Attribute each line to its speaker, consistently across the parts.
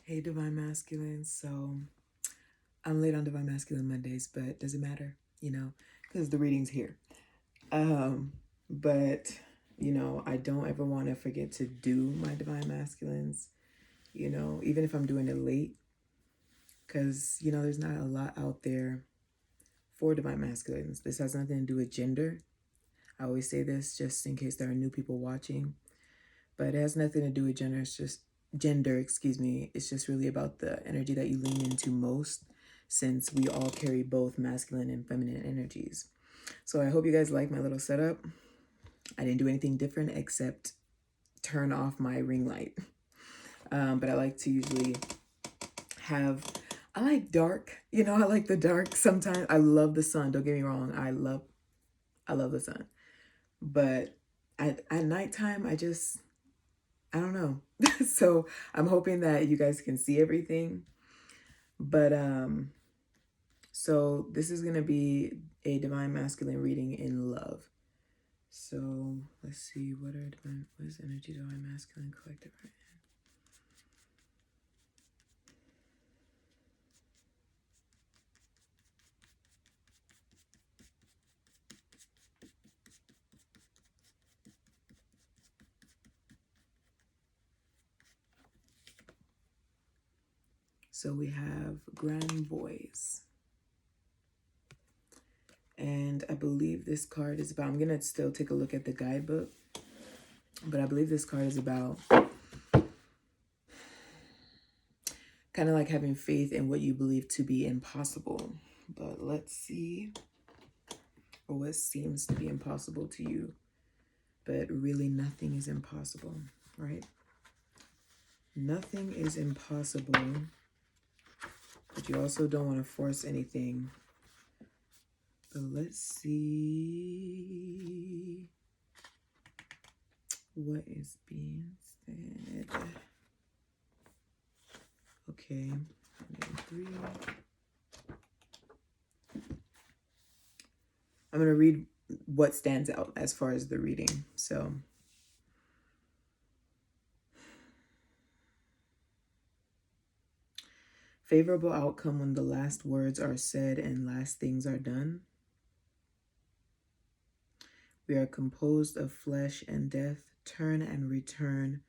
Speaker 1: Hey, Divine Masculine. So I'm late on Divine Masculine Mondays, but does it matter? Because the reading's here. But I don't ever want to forget to do my Divine Masculines. Even if I'm doing it late, because there's not a lot out there for Divine Masculines. This has nothing to do with gender. I always say this just in case there are new people watching, but it has nothing to do with gender. It's just gender, excuse me. It's just really about the energy that you lean into most, since we all carry both masculine and feminine energies. So I hope you guys like my little setup. I didn't do anything different except turn off my ring light. But I like to usually I like dark. I like the dark sometimes. I love the sun. Don't get me wrong. I love the sun. But at nighttime, I don't know. So I'm hoping that you guys can see everything. But so this is gonna be a Divine Masculine reading in love. So let's see, what is energy Divine Masculine collective right now? So we have Grand Boys. And I believe this card is about, I'm going to still take a look at the guidebook, but I believe this card is about kind of like having faith in what you believe to be impossible. But let's see, or what seems to be impossible to you, but really nothing is impossible, right? Nothing is impossible, but you also don't want to force anything. But let's see what is being said. Okay, 3. I'm going to read what stands out as far as the reading. So favorable outcome when the last words are said and last things are done. We are composed of flesh and death, turn and return,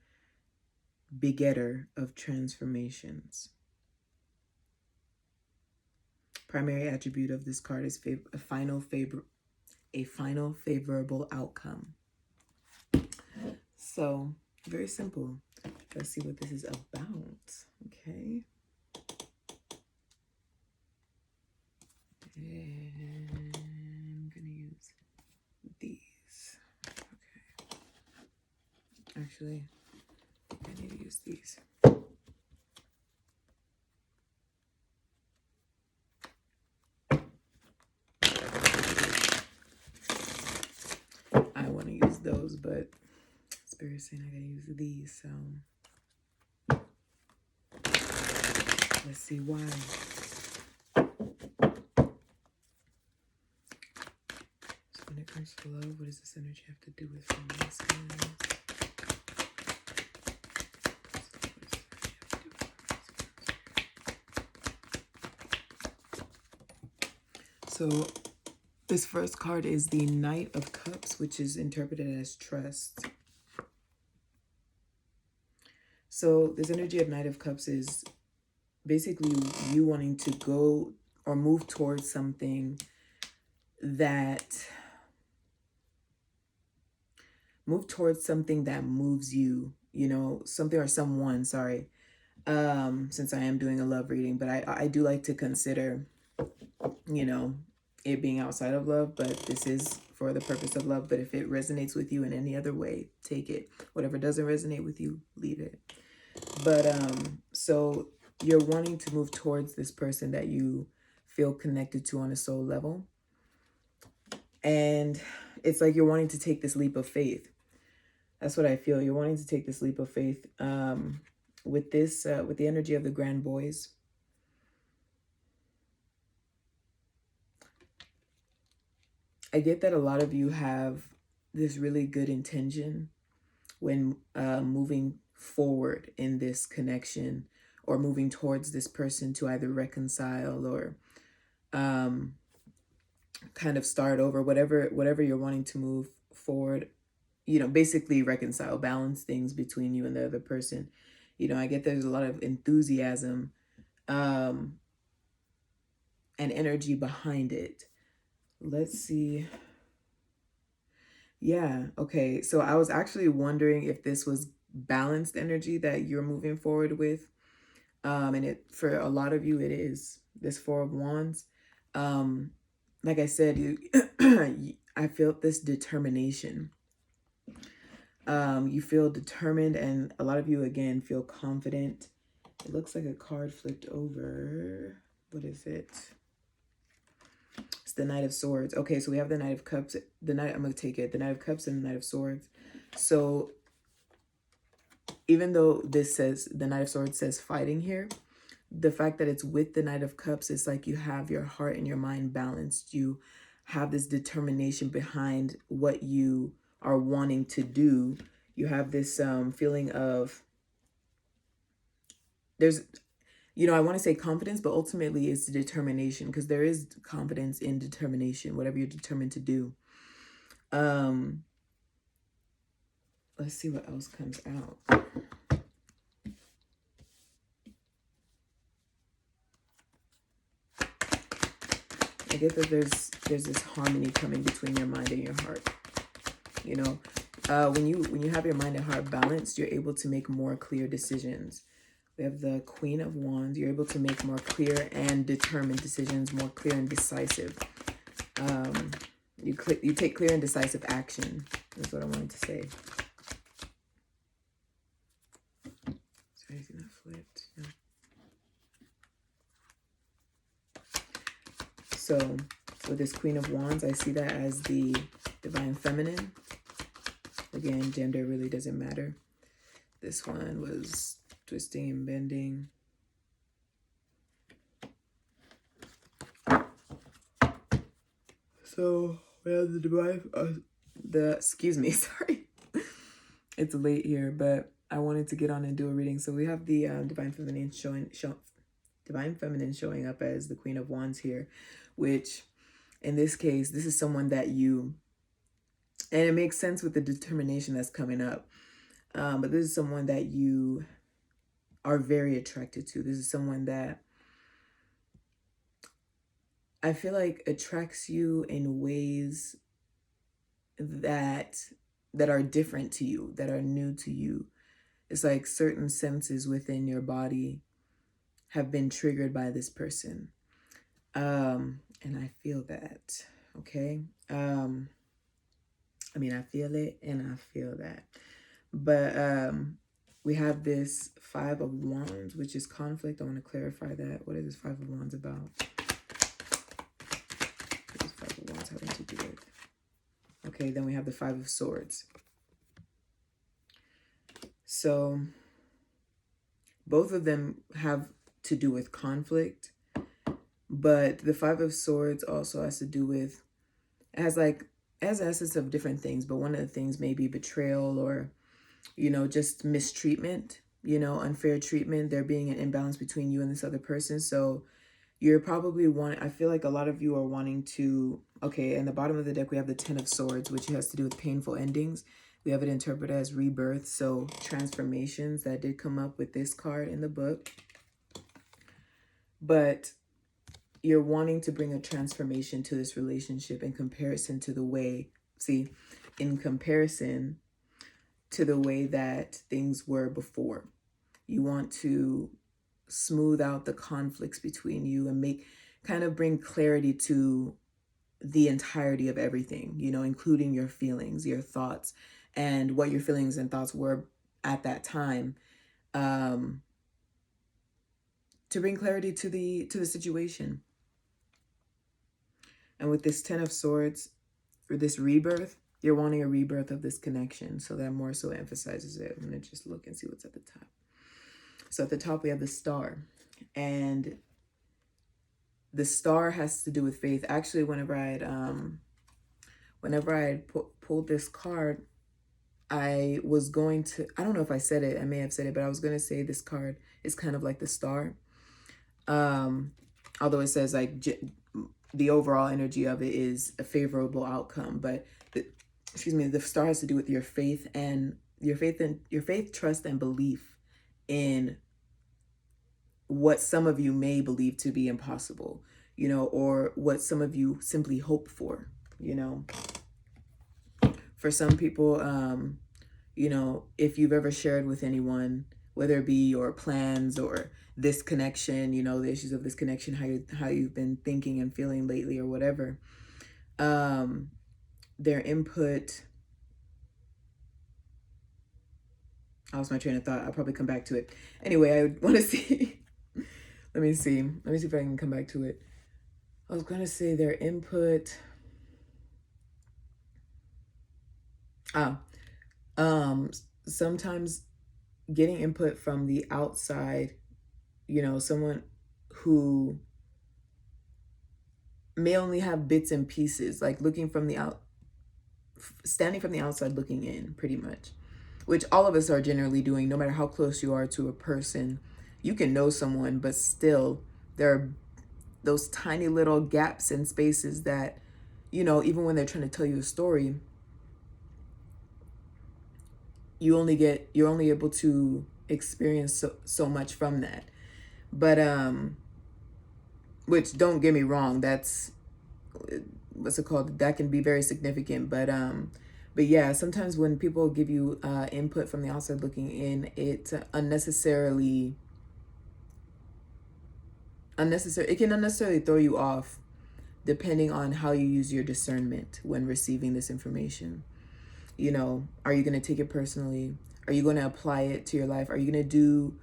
Speaker 1: begetter of transformations. Primary attribute of this card is a final favorable outcome. So very simple. Let's see what this is about. Okay. And I'm gonna use these. Okay. Actually, I need to use these. I want to use those, but Spirit's saying I gotta use these, so let's see why. So when it comes to love, what does this energy have to do with masculine? So this first card is the Knight of Cups, which is interpreted as trust. So this energy of Knight of Cups is basically you wanting to go or move towards something that moves you, something or someone, sorry. Since I am doing a love reading, but I do like to consider, it being outside of love, but this is for the purpose of love. But if it resonates with you in any other way, take it. Whatever doesn't resonate with you, leave it. But so you're wanting to move towards this person that you feel connected to on a soul level, and it's like you're wanting to take this leap of faith. That's what I feel. You're wanting to take this leap of faith with this with the energy of the Grand Boys. I get that a lot of you have this really good intention when moving forward in this connection or moving towards this person to either reconcile or kind of start over, whatever you're wanting to move forward, you know, basically reconcile, balance things between you and the other person. You know, I get there's a lot of enthusiasm and energy behind it. Let's see. Yeah, okay. So I was actually wondering if this was balanced energy that you're moving forward with. And it, for a lot of you, it is this Four of Wands. Like I said, you I felt this determination. You feel determined, and a lot of you again feel confident. It looks like a card flipped over. What is it? It's the Knight of Swords. Okay, so we have the Knight of Cups. I'm going to take it. The Knight of Cups and the Knight of Swords. So even though this says, the Knight of Swords says fighting here, the fact that it's with the Knight of Cups is like you have your heart and your mind balanced. You have this determination behind what you are wanting to do. You have this feeling of, there's, you know, I want to say confidence, but ultimately it's determination, because there is confidence in determination, whatever you're determined to do. Let's see what else comes out. I get that there's this harmony coming between your mind and your heart. You know, when you have your mind and heart balanced, you're able to make more clear decisions. We have the Queen of Wands. You're able to make more clear and determined decisions, more clear and decisive. You take clear and decisive action. That's what I wanted to say. Sorry, is it not flipped? No. So with this Queen of Wands, I see that as the Divine Feminine. Again, gender really doesn't matter. This one was twisting and bending. So we have the Divine, excuse me, sorry. It's late here, but I wanted to get on and do a reading. So we have the Divine Feminine Divine Feminine showing up as the Queen of Wands here, which in this case, this is someone that you, and it makes sense with the determination that's coming up, but this is someone that you are very attracted to. This is someone that I feel like attracts you in ways that are different to you, that are new to you. It's like certain senses within your body have been triggered by this person. And I feel that, okay? I mean, I feel it and I feel that. But we have this Five of Wands, which is conflict. I want to clarify that. What is this Five of Wands about? What is Five of Wands having to do with? Okay, then we have the Five of Swords. So both of them have to do with conflict, but the Five of Swords also has to do with, it has essence of different things, but one of the things may be betrayal or, you know, just mistreatment, you know, unfair treatment, there being an imbalance between you and this other person. So you're probably I feel like a lot of you are wanting to, okay, in the bottom of the deck, we have the Ten of Swords, which has to do with painful endings. We have it interpreted as rebirth, so transformations. That did come up with this card in the book. But you're wanting to bring a transformation to this relationship in comparison to the way, in comparison to the way that things were before. You want to smooth out the conflicts between you and bring clarity to the entirety of everything, you know, including your feelings, your thoughts, and what your feelings and thoughts were at that time, to bring clarity to the situation. And with this Ten of Swords, for this rebirth, you're wanting a rebirth of this connection. So that more so emphasizes it. I'm going to just look and see what's at the top. So at the top, we have the Star. And the Star has to do with faith. Actually, whenever I had pulled this card, I was going to, I don't know if I said it, I may have said it, but I was going to say this card is kind of like the star. Although it says like the overall energy of it is a favorable outcome, but the star has to do with your faith and your faith, trust, and belief in what some of you may believe to be impossible, you know, or what some of you simply hope for, you know. For some people, you know, if you've ever shared with anyone, whether it be your plans or this connection, you know, the issues of this connection, how you've been thinking and feeling lately or whatever, their input, I lost my train of thought. I'll probably come back to it. Anyway, I want to see, let me see if I can come back to it. I was going to say their input, sometimes getting input from the outside, you know, someone who may only have bits and pieces, like standing from the outside looking in, pretty much, which all of us are generally doing. No matter how close you are to a person, you can know someone, but still there are those tiny little gaps and spaces that, you know, even when they're trying to tell you a story, you're only able to experience so much from that. But which, don't get me wrong, that's, what's it called, that can be very significant. But yeah, sometimes when people give you input from the outside looking in, it can unnecessarily throw you off, depending on how you use your discernment when receiving this information. You know, are you going to take it personally? Are you going to apply it to your life? Are you going to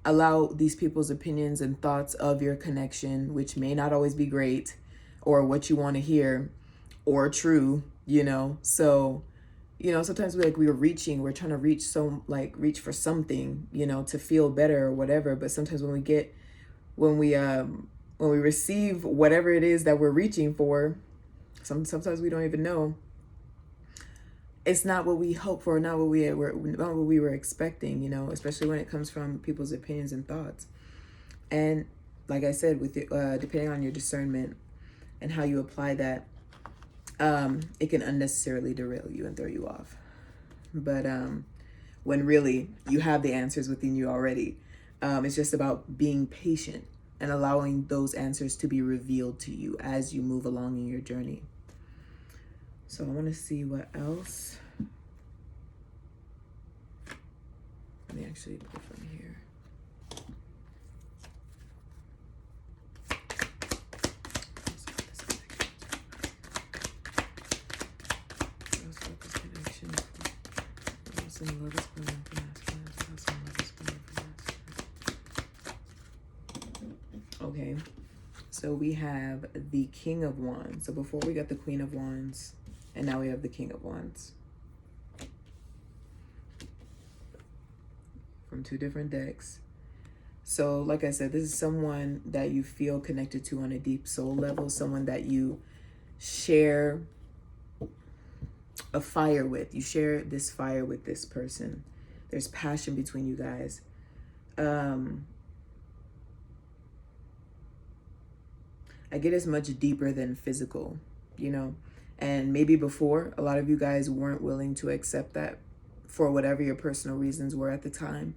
Speaker 1: allow these people's opinions and thoughts of your connection, which may not always be great or what you want to hear or true, you know? So, you know, sometimes we're trying to reach for something, you know, to feel better or whatever. But sometimes when we receive whatever it is that we're reaching for, sometimes we don't even know. It's not what we hoped for, not what we were expecting, you know, especially when it comes from people's opinions and thoughts. And like I said, with depending on your discernment and how you apply that, it can unnecessarily derail you and throw you off. But when really you have the answers within you already, it's just about being patient and allowing those answers to be revealed to you as you move along in your journey. So I want to see what else. Let me actually pull from here. Okay, so we have the King of Wands. So before we got the Queen of Wands, and now we have the King of Wands. From two different decks. So like I said, this is someone that you feel connected to on a deep soul level, someone that you share a fire with. You share this fire with this person. There's passion between you guys. I get it's much deeper than physical, you know, and maybe before a lot of you guys weren't willing to accept that for whatever your personal reasons were at the time.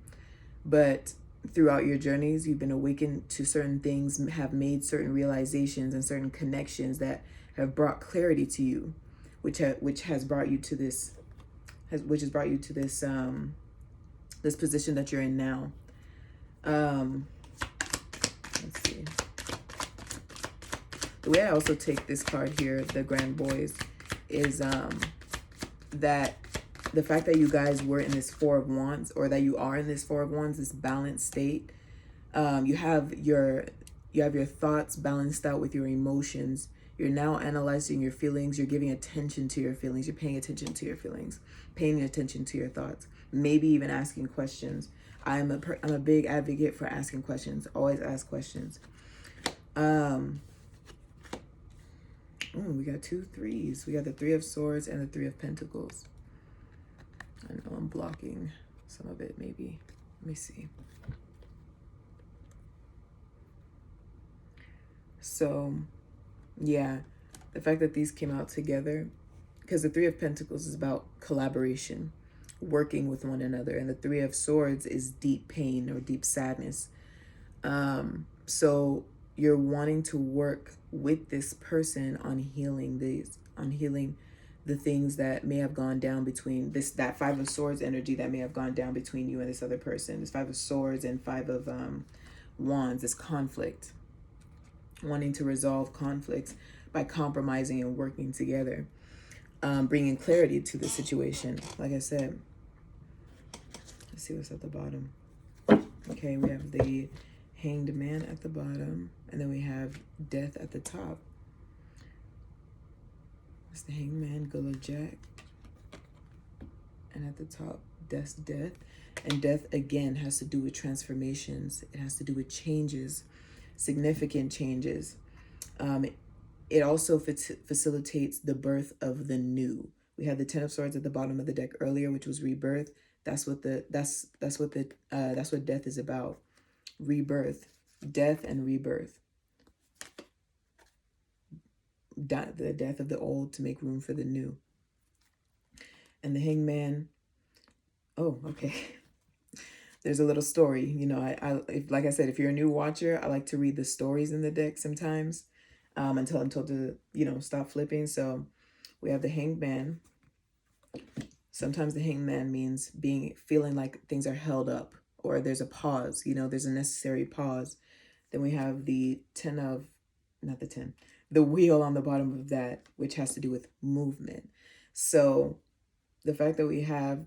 Speaker 1: But throughout your journeys, you've been awakened to certain things, have made certain realizations and certain connections that have brought clarity to you, which has brought you to this, this position that you're in now. Let's see. The way I also take this card here, the Grand Boys, is that the fact that you guys were in this Four of Wands, or that you are in this Four of Wands, this balanced state, you have your thoughts balanced out with your emotions. You're now analyzing your feelings. You're giving attention to your feelings. You're paying attention to your feelings, paying attention to your thoughts, maybe even asking questions. I'm a big advocate for asking questions. Always ask questions. We got 2 3s. We got the 3 of Swords and the 3 of Pentacles. I know I'm blocking some of it, maybe. Let me see. So, yeah, the fact that these came out together, because the 3 of Pentacles is about collaboration, working with one another, and the 3 of Swords is deep pain or deep sadness. So you're wanting to work with this person on healing the things that may have gone down between that 5 of Swords energy that may have gone down between you and this other person. This 5 of Swords and 5 of Wands, this conflict, wanting to resolve conflicts by compromising and working together, bringing clarity to the situation. Like I said, let's see what's at the bottom. Okay, we have the Hanged Man at the bottom, and then we have Death at the top. It's the Hanged Man, Good Luck Jack, and at the top, Death. And death again has to do with transformations. It has to do with changes, significant changes. It also facilitates the birth of the new. We had the 10 of Swords at the bottom of the deck earlier, which was rebirth. That's what death is about. Rebirth, death and rebirth. The death of the old to make room for the new. And the Hangman. Oh, okay. There's a little story. You know, like I said, if you're a new watcher, I like to read the stories in the deck sometimes, until I'm told to, stop flipping. So we have the Hangman. Sometimes the Hangman means feeling like things are held up, or there's a pause, there's a necessary pause. Then we have the the wheel on the bottom of that, which has to do with movement. So the fact that we have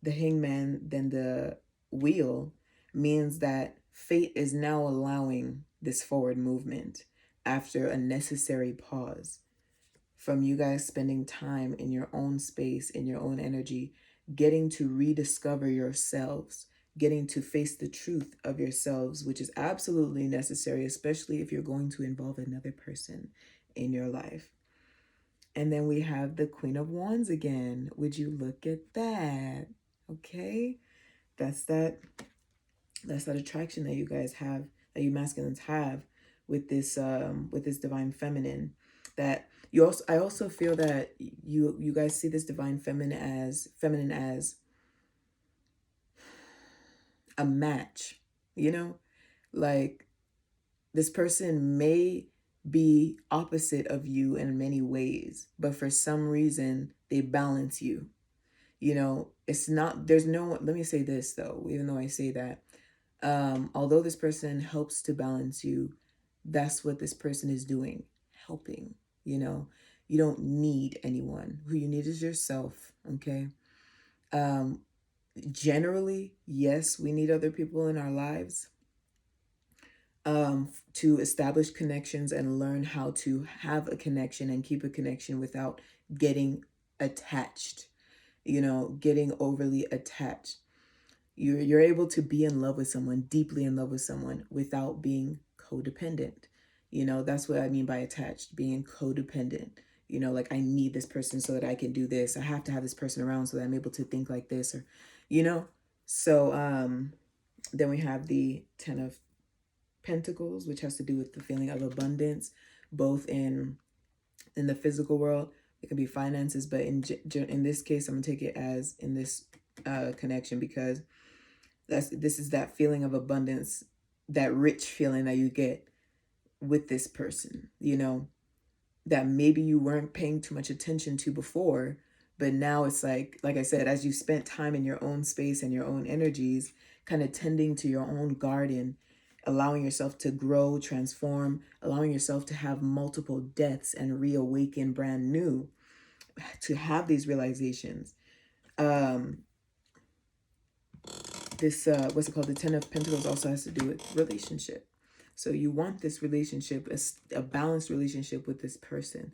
Speaker 1: the Hangman, then the wheel, means that fate is now allowing this forward movement after a necessary pause from you guys spending time in your own space, in your own energy, getting to rediscover yourselves, getting to face the truth of yourselves, which is absolutely necessary, especially if you're going to involve another person in your life. And then we have the Queen of Wands again. Would you look at that? Okay. That's that attraction that you guys have, that you masculines have with this divine feminine. That I also feel that you guys see this divine feminine as a match, like this person may be opposite of you in many ways, but for some reason they balance you. It's not, let me say this though, even though I say that, although this person helps to balance you, that's what this person is doing, helping. You don't need anyone. Who you need is yourself. Okay. Generally, yes, we need other people in our lives, to establish connections and learn how to have a connection and keep a connection without getting attached, getting overly attached. You're able to be in love with someone, deeply in love with someone, without being codependent. That's what I mean by attached, being codependent. Like I need this person so that I can do this. I have to have this person around so that I'm able to think like this, or, So then we have the 10 of Pentacles, which has to do with the feeling of abundance, both in the physical world. It can be finances, but in this case, I'm gonna take it as in this connection, because this is that feeling of abundance, that rich feeling that you get with this person, that maybe you weren't paying too much attention to before, but now it's like I said, as you spent time in your own space and your own energies, kind of tending to your own garden, allowing yourself to grow, transform, allowing yourself to have multiple deaths and reawaken brand new, to have these realizations. This, what's it called? The 10 of Pentacles also has to do with relationship. So you want this relationship, a balanced relationship with this person.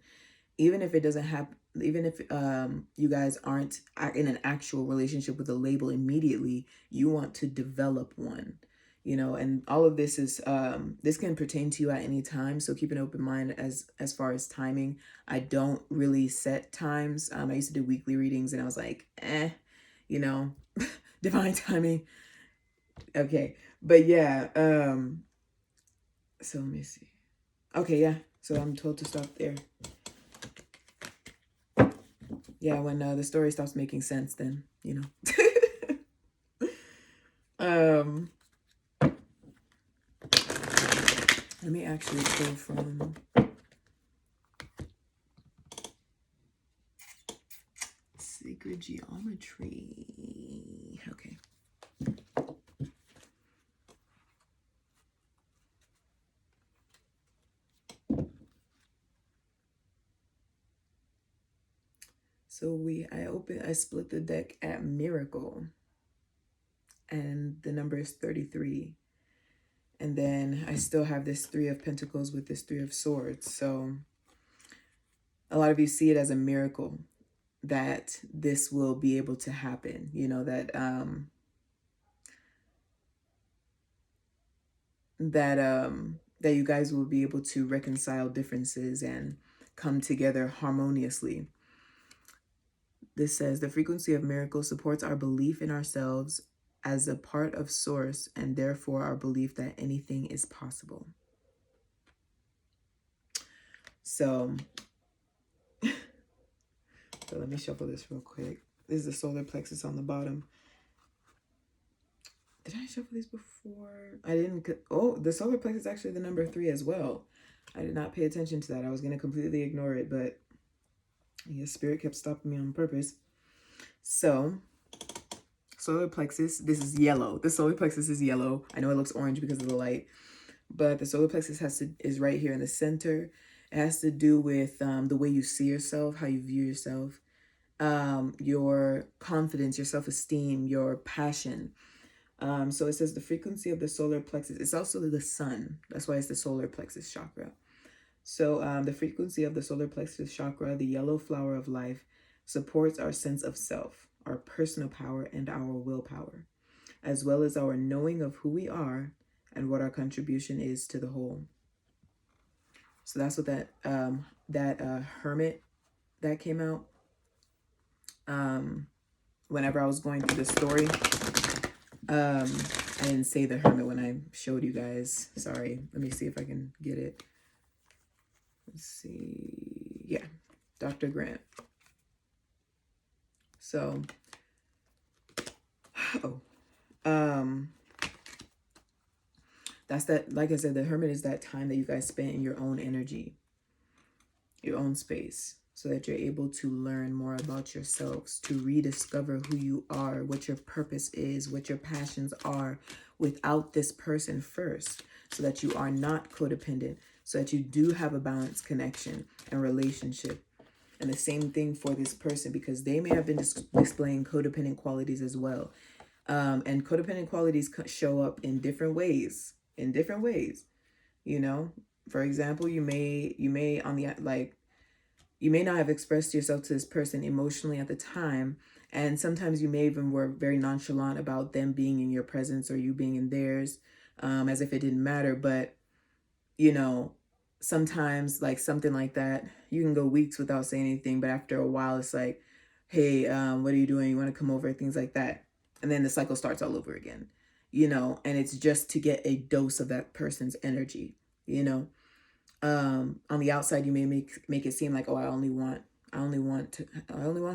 Speaker 1: Even if it doesn't happen, even if you guys aren't in an actual relationship with a label immediately, you want to develop one. you know, and all of this is, this can pertain to you at any time. So keep an open mind as far as timing. I don't really set times. I used to do weekly readings and I was like, you know, divine timing. Okay. But yeah, so let me see. Okay, yeah. So I'm told to stop there. Yeah, when the story stops making sense, then, you know. Let me actually pull from Sacred Geometry. Okay. So I split the deck at Miracle, and the number is 33. And then I still have this Three of Pentacles with this Three of Swords. So a lot of you see it as a miracle that this will be able to happen. You know, that that you guys will be able to reconcile differences and come together harmoniously. This says the frequency of miracles supports our belief in ourselves as a part of source, and therefore our belief that anything is possible. So let me shuffle this real quick. This is the solar plexus on the bottom. Did I shuffle these before? I didn't. Oh, the solar plexus is actually the number 3 as well. I did not pay attention to that. I was going to completely ignore it, but yeah, spirit kept stopping me on purpose. So solar plexus, this is yellow. The solar plexus is yellow. I know it looks orange because of the light, but the solar plexus is right here in the center. It has to do with the way you see yourself, how you view yourself, your confidence, your self-esteem, your passion. So it says the frequency of the solar plexus. It's also the sun. That's why it's the solar plexus chakra. So the frequency of the solar plexus chakra, the yellow flower of life, supports our sense of self, our personal power, and our willpower, as well as our knowing of who we are and what our contribution is to the whole. So that's what that hermit that came out. Whenever I was going through the story, I didn't say the hermit when I showed you guys. Sorry. Let me see if I can get it. Let's see. Yeah, Dr. Grant. So, that's that. Like I said, the hermit is that time that you guys spent in your own energy, your own space, so that you're able to learn more about yourselves, to rediscover who you are, what your purpose is, what your passions are without this person first, so that you are not codependent, so that you do have a balanced connection and relationship. And the same thing for this person, because they may have been displaying codependent qualities as well. And codependent qualities show up in different ways, you know. For example, you may on the, like, you may not have expressed yourself to this person emotionally at the time, and sometimes you may even were very nonchalant about them being in your presence or you being in theirs, as if it didn't matter. But, you know, sometimes, like, something like that, you can go weeks without saying anything, but after a while it's like, hey, what are you doing? You want to come over? Things like that. And then the cycle starts all over again, you know, and it's just to get a dose of that person's energy, you know. On the outside, you may make it seem like, oh, I only want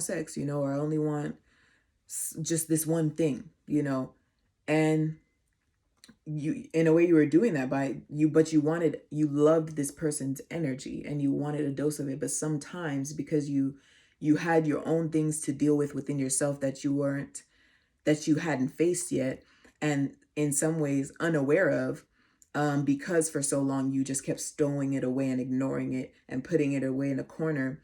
Speaker 1: sex, you know, or I only want just this one thing, you know. And you, in a way, you were doing that but you loved this person's energy and you wanted a dose of it. But sometimes, because you had your own things to deal with within yourself that you hadn't faced yet, and in some ways unaware of, because for so long you just kept stowing it away and ignoring it and putting it away in a corner,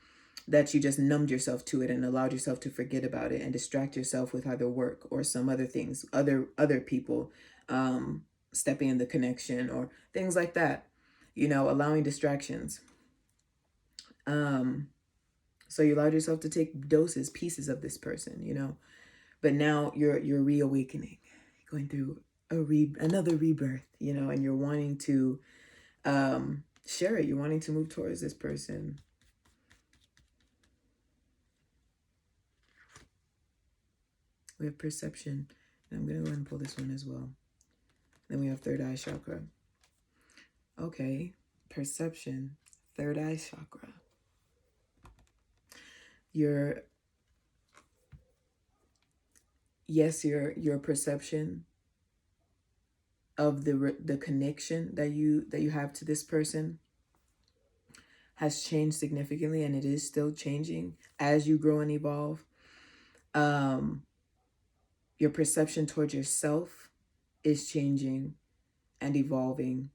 Speaker 1: that you just numbed yourself to it and allowed yourself to forget about it and distract yourself with either work or some other things, other people, stepping in the connection or things like that, you know, allowing distractions. So you allowed yourself to take pieces of this person, you know, but now you're reawakening, going through another rebirth, you know, and you're wanting to share it. You're wanting to move towards this person. We have perception. And I'm going to go ahead and pull this one as well. Then we have third eye chakra. Okay, perception, third eye chakra. Your perception of the connection that you have to this person has changed significantly, and it is still changing as you grow and evolve. Your perception towards yourself is changing and evolving.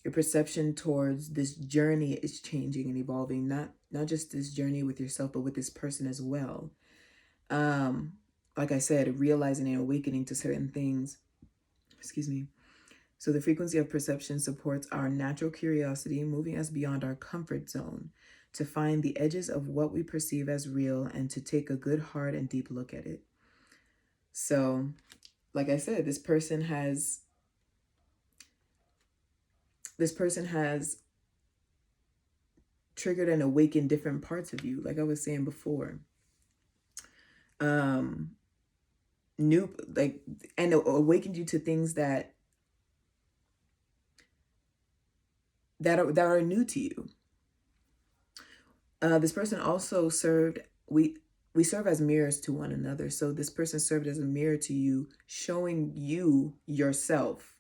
Speaker 1: Your perception towards this journey is changing and evolving, not just this journey with yourself, but with this person as well. Like I said, realizing and awakening to certain things. Excuse me. So the frequency of perception supports our natural curiosity, moving us beyond our comfort zone to find the edges of what we perceive as real and to take a good, hard, and deep look at it. So, like I said, this person has triggered and awakened different parts of you, like I was saying before. And awakened you to things that are new to you. This person also served, we serve as mirrors to one another. So this person served as a mirror to you, showing you yourself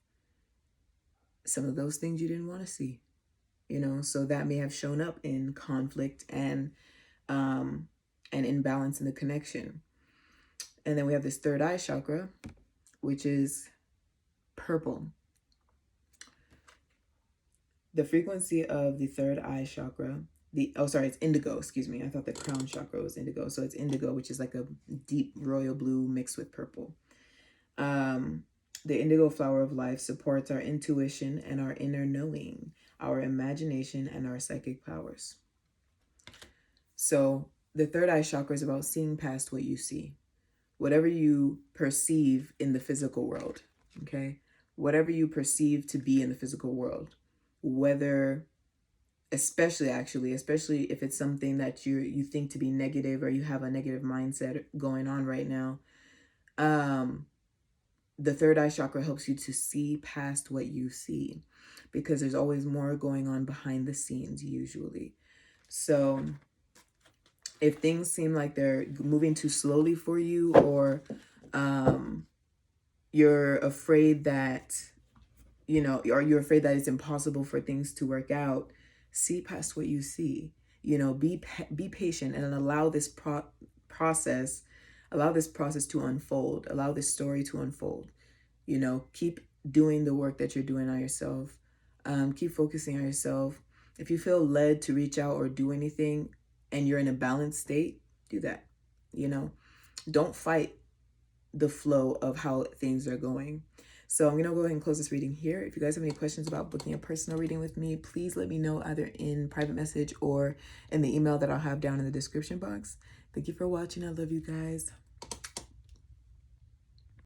Speaker 1: some of those things you didn't want to see, you know. So that may have shown up in conflict and imbalance in the connection. And then we have this third eye chakra, which is purple. The frequency of the third eye chakra, it's indigo, excuse me. I thought the crown chakra was indigo. So it's indigo, which is like a deep royal blue mixed with purple. The indigo flower of life supports our intuition and our inner knowing, our imagination and our psychic powers. So the third eye chakra is about seeing past what you see. Whatever you perceive in the physical world, okay? Whatever you perceive to be in the physical world, whether, especially if it's something that you think to be negative, or you have a negative mindset going on right now, the third eye chakra helps you to see past what you see, because there's always more going on behind the scenes usually. So if things seem like they're moving too slowly for you, or you're afraid that, or you're afraid that it's impossible for things to work out, see past what you see. Be patient and allow this process to unfold. Allow this story to unfold. Keep doing the work that you're doing on yourself. Keep focusing on yourself. If you feel led to reach out or do anything and you're in a balanced state, do that. Don't fight the flow of how things are going. So I'm going to go ahead and close this reading here. If you guys have any questions about booking a personal reading with me, please let me know either in private message or in the email that I'll have down in the description box. Thank you for watching. I love you guys.